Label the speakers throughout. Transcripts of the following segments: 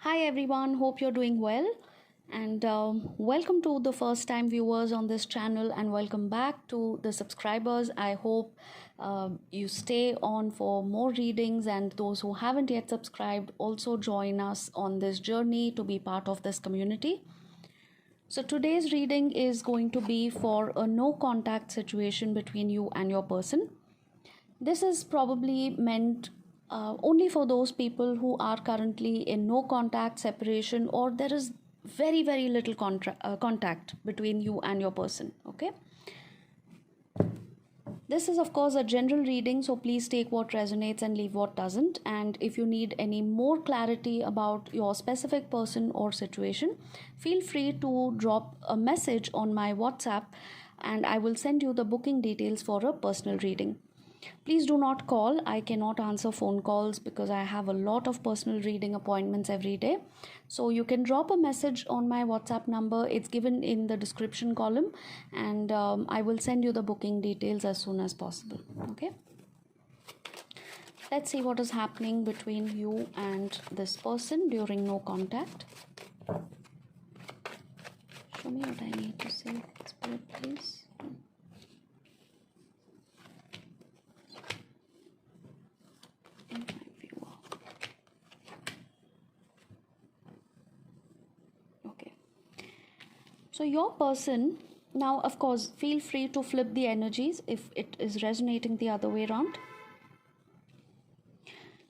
Speaker 1: Hi everyone, hope you're doing well. And welcome to the first time viewers on this channel, and welcome back to the subscribers. I hope you stay on for more readings, and those who haven't yet subscribed also join us on this journey to be part of this community. So, today's reading is going to be for a no contact situation between you and your person. This is probably meant only for those people who are currently in no contact separation, or there is very little contact between you and your person. Okay, this is of course a general reading, so please take what resonates and leave what doesn't. And if you need any more clarity about your specific person or situation, feel free to drop a message on my WhatsApp and I will send you the booking details for a personal reading. Please do not call. I cannot answer phone calls because I have a lot of personal reading appointments every day. So you can drop a message on my WhatsApp number. It's given in the description column, and I will send you the booking details as soon as possible. Okay. Let's see what is happening between you and this person during no contact. Show me what I need to say, Spirit, please. So your person, now of course, feel free to flip the energies if it is resonating the other way around.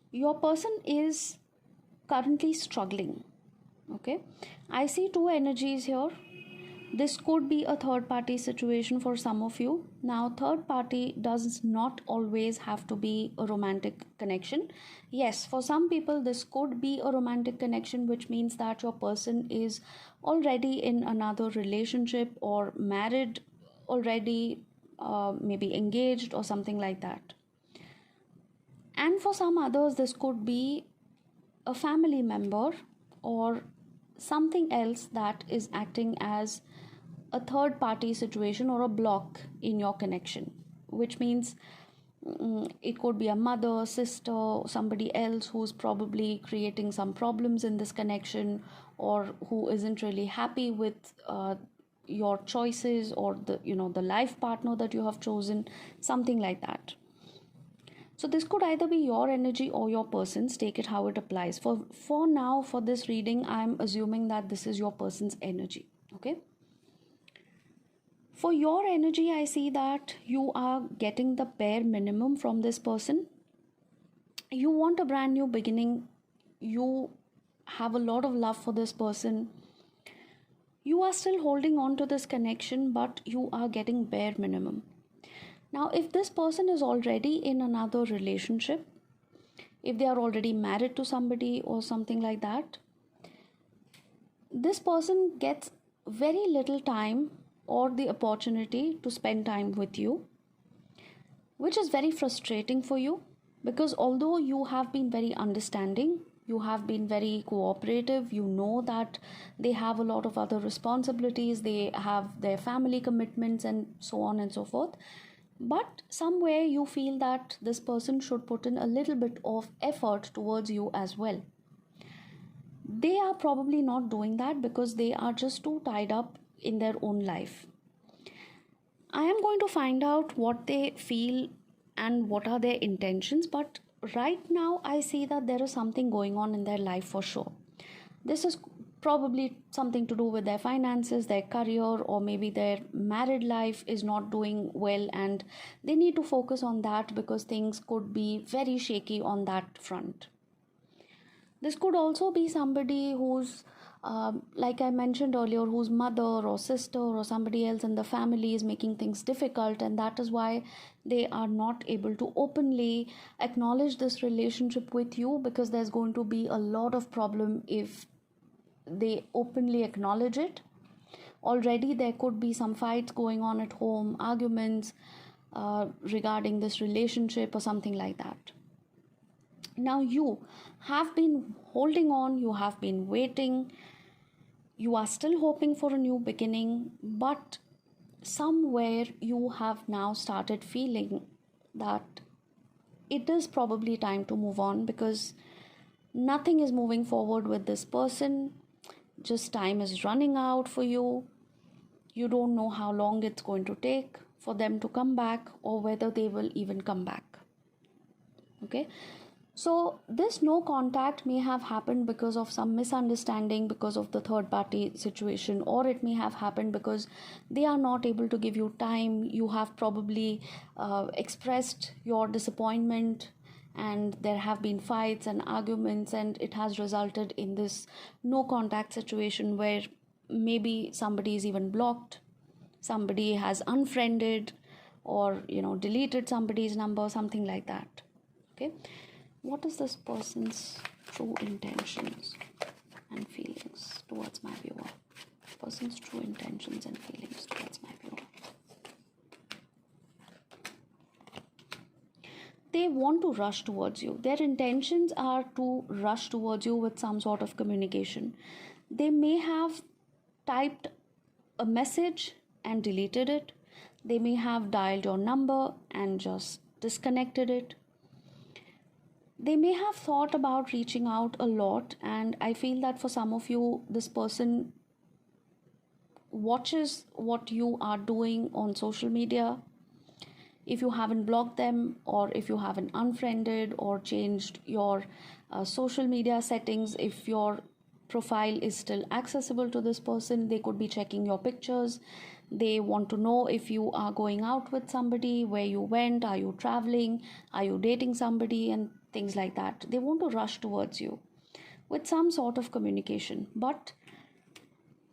Speaker 1: Your person is currently struggling. Okay, I see two energies here. This could be a third party situation for some of you. Now, third party does not always have to be a romantic connection. Yes, for some people, this could be a romantic connection, which means that your person is already in another relationship or married already, maybe engaged or something like that. And for some others, this could be a family member or something else that is acting as a third party situation or a block in your connection, which means it could be a mother, sister, somebody else who's probably creating some problems in this connection, or who isn't really happy with your choices, or the life partner that you have chosen, something like that. So this could either be your energy or your person's. Take it how it applies. For now, for this reading, I'm assuming that this is your person's energy. Okay. For your energy, I see that you are getting the bare minimum from this person. You want a brand new beginning. You have a lot of love for this person. You are still holding on to this connection, but you are getting bare minimum. Now, if this person is already in another relationship, if they are already married to somebody or something like that, this person gets very little time or the opportunity to spend time with you, which is very frustrating for you, because although you have been very understanding, you have been very cooperative, you know that they have a lot of other responsibilities, they have their family commitments and so on and so forth, but somewhere you feel that this person should put in a little bit of effort towards you as well. They are probably not doing that because they are just too tied up in their own life. I am going to find out what they feel and what are their intentions, but right now I see that there is something going on in their life for sure. This is probably something to do with their finances, their career, or maybe their married life is not doing well and they need to focus on that because things could be very shaky on that front. This could also be somebody who's, like I mentioned earlier, whose mother or sister or somebody else in the family is making things difficult, and that is why they are not able to openly acknowledge this relationship with you, because there's going to be a lot of problem if they openly acknowledge it. Already there could be some fights going on at home, arguments regarding this relationship or something like that. Now you have been holding on, you have been waiting, you are still hoping for a new beginning, but somewhere you have now started feeling that it is probably time to move on, because Nothing is moving forward with this person. Just time is running out for you. You don't know how long it's going to take for them to come back, or whether they will even come back. Okay, so this no contact may have happened because of some misunderstanding, because of the third party situation, or it may have happened because they are not able to give you time. You have probably expressed your disappointment, and there have been fights and arguments, and it has resulted in this no contact situation where maybe somebody is even blocked, somebody has unfriended, or deleted somebody's number, something like that. Okay, what is this person's true intentions and feelings towards my viewer? Person's true intentions and feelings towards my viewer. They want to rush towards you. Their intentions are to rush towards you with some sort of communication. They may have typed a message and deleted it. They may have dialed your number and just disconnected it. They may have thought about reaching out a lot, and I feel that for some of you, this person watches what you are doing on social media. If you haven't blocked them, or if you haven't unfriended or changed your social media settings, if your profile is still accessible to this person, they could be checking your pictures. They want to know if you are going out with somebody, where you went, are you traveling, are you dating somebody, and things like that. They want to rush towards you with some sort of communication. But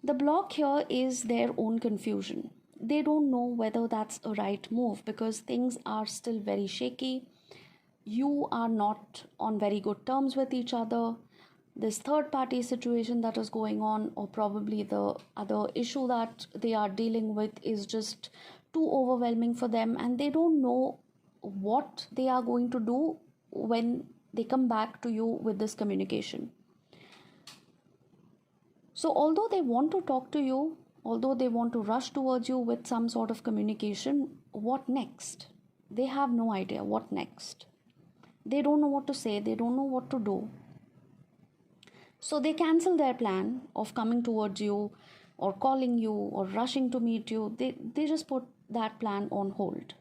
Speaker 1: the block here is their own confusion. They don't know whether that's a right move, because things are still very shaky. You are not on very good terms with each other. This third party situation that is going on, or probably the other issue that they are dealing with, is just too overwhelming for them, and they don't know what they are going to do when they come back to you with this communication. So although they want to talk to you, although they want to rush towards you with some sort of communication, what next? They have no idea what next. They don't know what to say, they don't know what to do. So they cancel their plan of coming towards you, or calling you, or rushing to meet you. They just put that plan on hold.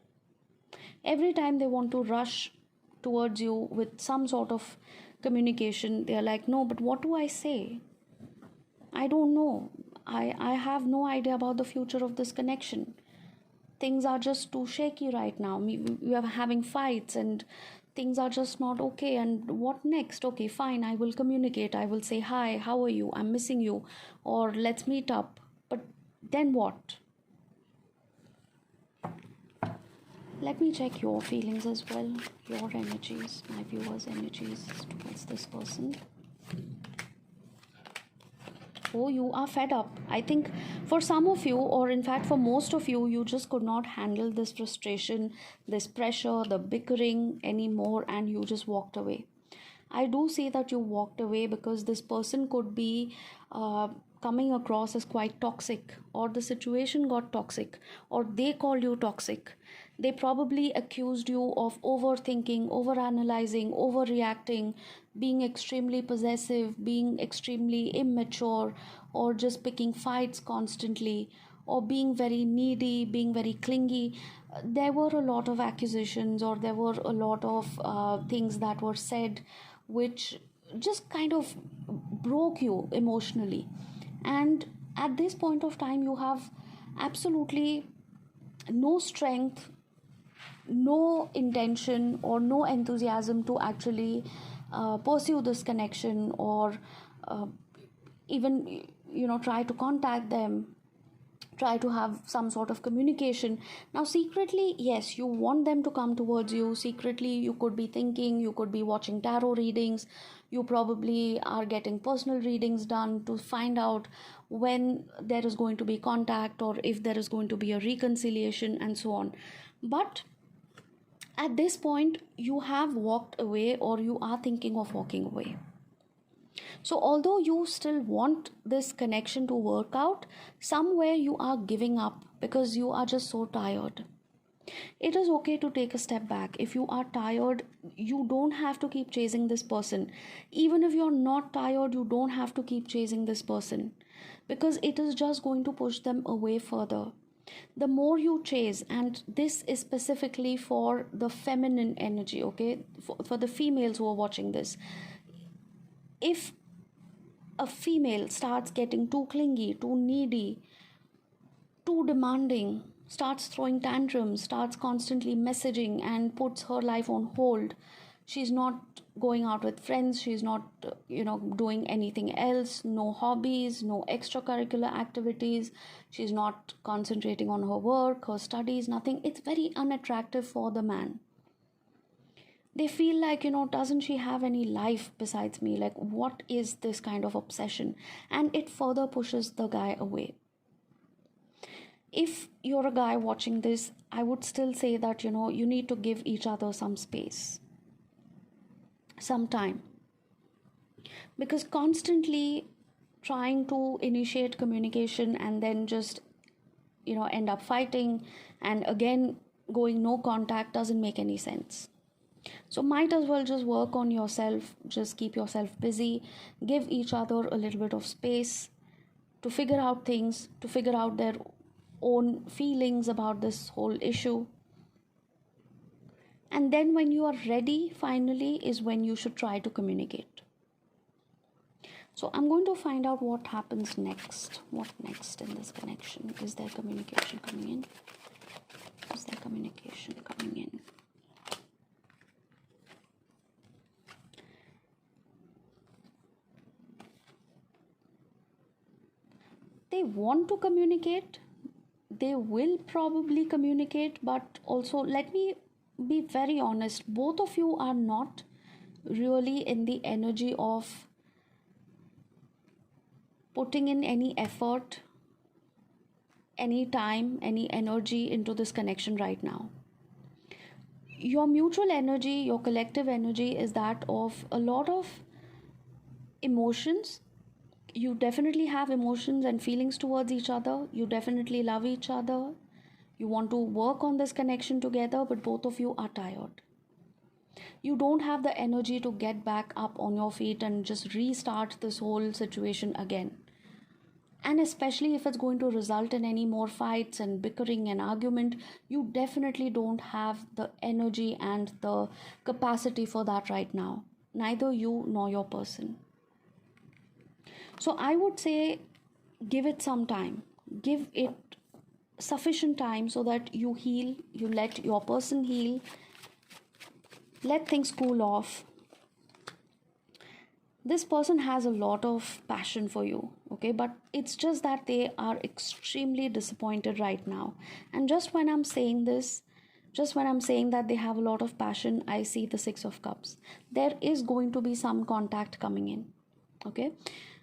Speaker 1: Every time they want to rush towards you with some sort of communication, they are like, no, but what do I say? I don't know. I have no idea about the future of this connection. Things are just too shaky right now. We are having fights, and things are just not okay. And what next? Okay, fine, I will communicate. I will say, hi, how are you? I'm missing you. Or let's meet up. But then what? Let me check your feelings as well. Your energies, my viewers' energies towards this person. Oh, you are fed up. I think for some of you, or in fact for most of you, you just could not handle this frustration, this pressure, the bickering anymore, and you just walked away. I do see that you walked away because this person could be coming across as quite toxic, or the situation got toxic, or they called you toxic. They probably accused you of overthinking, overanalyzing, overreacting, being extremely possessive, being extremely immature, or just picking fights constantly, or being very needy, being very clingy. There were a lot of accusations, or there were a lot of things that were said which just kind of broke you emotionally. And at this point of time, you have absolutely no strength, no intention, or no enthusiasm to actually pursue this connection, or even try to contact them, try to have some sort of communication. Now secretly, yes, you want them to come towards you. Secretly, you could be thinking, you could be watching tarot readings, you probably are getting personal readings done to find out when there is going to be contact, or if there is going to be a reconciliation, and so on. But at this point, you have walked away, or you are thinking of walking away. So although you still want this connection to work out, somewhere you are giving up because you are just so tired. It is okay to take a step back. If you are tired, you don't have to keep chasing this person. Even if you're not tired, you don't have to keep chasing this person, because it is just going to push them away further. The more you chase, and this is specifically for the feminine energy, okay, for the females who are watching this, if a female starts getting too clingy, too needy, too demanding, starts throwing tantrums, starts constantly messaging, and puts her life on hold. She's not going out with friends, she's not, doing anything else, no hobbies, no extracurricular activities, she's not concentrating on her work, her studies, nothing. It's very unattractive for the man. They feel like, doesn't she have any life besides me? Like, what is this kind of obsession? And it further pushes the guy away. If you're a guy watching this, I would still say that, you need to give each other some space, some time. Because constantly trying to initiate communication and then just, end up fighting and again going no contact doesn't make any sense. So might as well just work on yourself, just keep yourself busy, give each other a little bit of space to figure out things, to figure out their own feelings about this whole issue. And then when you are ready, finally, is when you should try to communicate. So I'm going to find out what happens next. What next in this connection? Is there communication coming in? Is there communication coming in? They want to communicate. They will probably communicate, but also let me be very honest. Both of you are not really in the energy of putting in any effort, any time, any energy into this connection right now. Your mutual energy, your collective energy is that of a lot of emotions. You definitely have emotions and feelings towards each other. You definitely love each other. You want to work on this connection together, but both of you are tired. You don't have the energy to get back up on your feet and just restart this whole situation again. And especially if it's going to result in any more fights and bickering and argument, you definitely don't have the energy and the capacity for that right now. Neither you nor your person. So I would say give it some time. Give it sufficient time so that you heal, you let your person heal, let things cool off. This person has a lot of passion for you, okay, but it's just that they are extremely disappointed right now. And just when I'm saying this, just when I'm saying that they have a lot of passion, I see the Six of Cups. There is going to be some contact coming in, okay.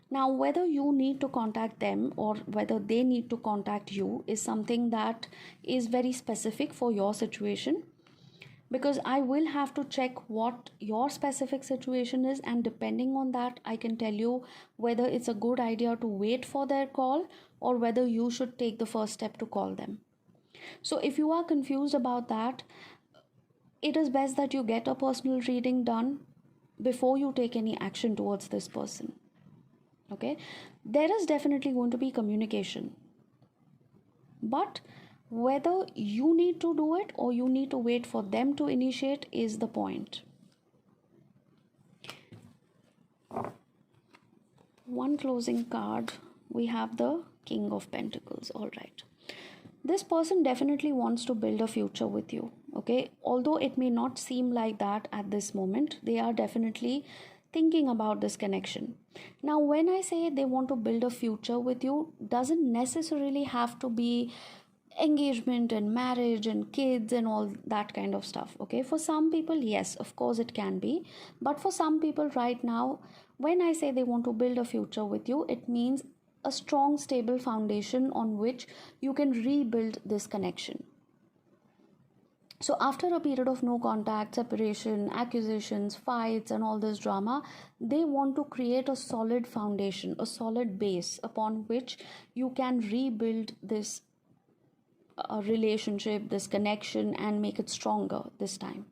Speaker 1: Now, whether you need to contact them or whether they need to contact you is something that is very specific for your situation, because I will have to check what your specific situation is, and depending on that, I can tell you whether it's a good idea to wait for their call or whether you should take the first step to call them. So, if you are confused about that, it is best that you get a personal reading done before you take any action towards this person. Okay, there is definitely going to be communication, but whether you need to do it or you need to wait for them to initiate is the point. One closing card, we have the King of Pentacles. All right, this person definitely wants to build a future with you, okay, although it may not seem like that at this moment. They are definitely thinking about this connection. Now, when I say they want to build a future with you, doesn't necessarily have to be engagement and marriage and kids and all that kind of stuff, okay. For some people, yes, of course it can be, but for some people right now, when I say they want to build a future with you, it means a strong, stable foundation on which you can rebuild this connection. So after a period of no contact, separation, accusations, fights, and all this drama, they want to create a solid foundation, a solid base upon which you can rebuild this relationship, this connection, and make it stronger this time.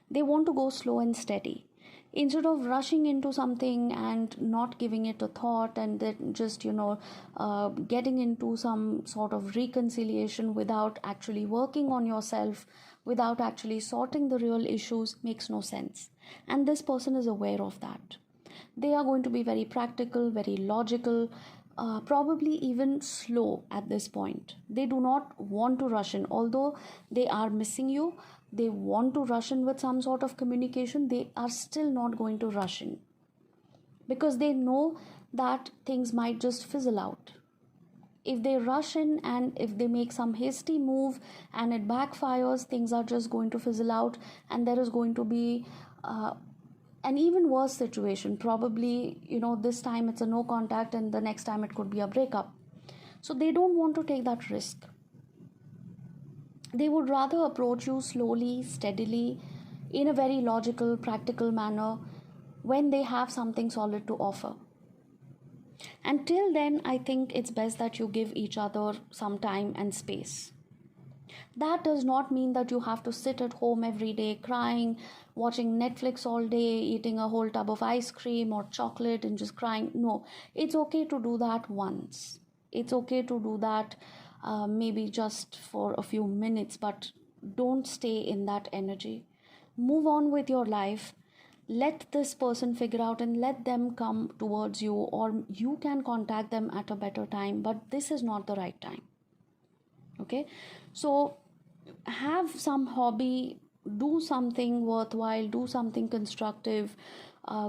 Speaker 1: They want to go slow and steady. Instead of rushing into something and not giving it a thought, and then just, getting into some sort of reconciliation without actually working on yourself, without actually sorting the real issues, makes no sense. And this person is aware of that. They are going to be very practical, very logical, probably even slow at this point. They do not want to rush in, although they are missing you. They want to rush in with some sort of communication. They are still not going to rush in, because they know that things might just fizzle out. If they rush in and if they make some hasty move and it backfires, things are just going to fizzle out, and there is going to be an even worse situation. Probably, this time it's a no contact, and the next time it could be a breakup. So they don't want to take that risk. They would rather approach you slowly, steadily, in a very logical, practical manner, when they have something solid to offer. Until then, I think it's best that you give each other some time and space. That does not mean that you have to sit at home every day crying, watching Netflix all day, eating a whole tub of ice cream or chocolate and just crying. No, it's okay to do that once. It's okay to do that maybe just for a few minutes, but don't stay in that energy. Move on with your life. Let this person figure out and let them come towards you, or you can contact them at a better time, but this is not the right time. Okay, so have some hobby, do something worthwhile, do something constructive,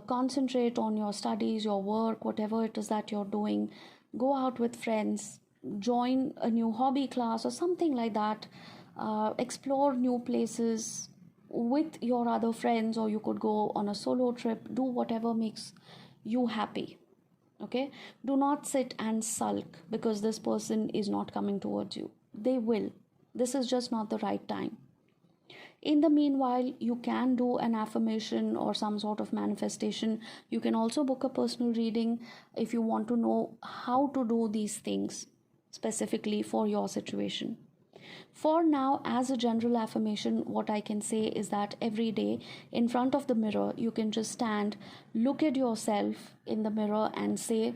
Speaker 1: concentrate on your studies, your work, whatever it is that you're doing. Go out with friends, join a new hobby class or something like that. Explore new places with your other friends, or you could go on a solo trip. Do whatever makes you happy. Okay, do not sit and sulk because this person is not coming towards you. They will. This is just not the right time. In the meanwhile, you can do an affirmation or some sort of manifestation. You can also book a personal reading if you want to know how to do these things specifically for your situation. For now, as a general affirmation, what I can say is that every day in front of the mirror, you can just stand, look at yourself in the mirror and say,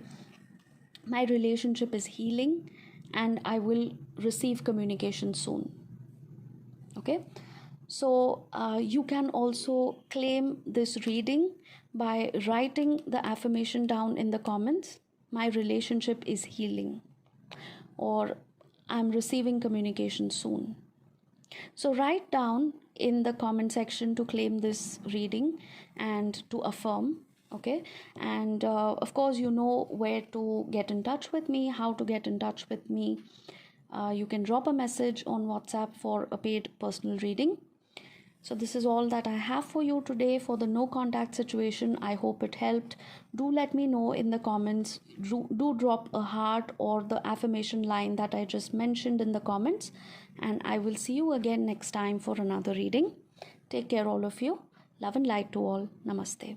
Speaker 1: my relationship is healing and I will receive communication soon. Okay, so you can also claim this reading by writing the affirmation down in the comments. My relationship is healing, or I'm receiving communication soon. So write down in the comment section to claim this reading and to affirm. Okay, and of course, you know where to get in touch with me, how to get in touch with me. You can drop a message on WhatsApp for a paid personal reading. So this is all that I have for you today for the no contact situation. I hope it helped. Do let me know in the comments. Do drop a heart or the affirmation line that I just mentioned in the comments. And I will see you again next time for another reading. Take care, all of you. Love and light to all. Namaste.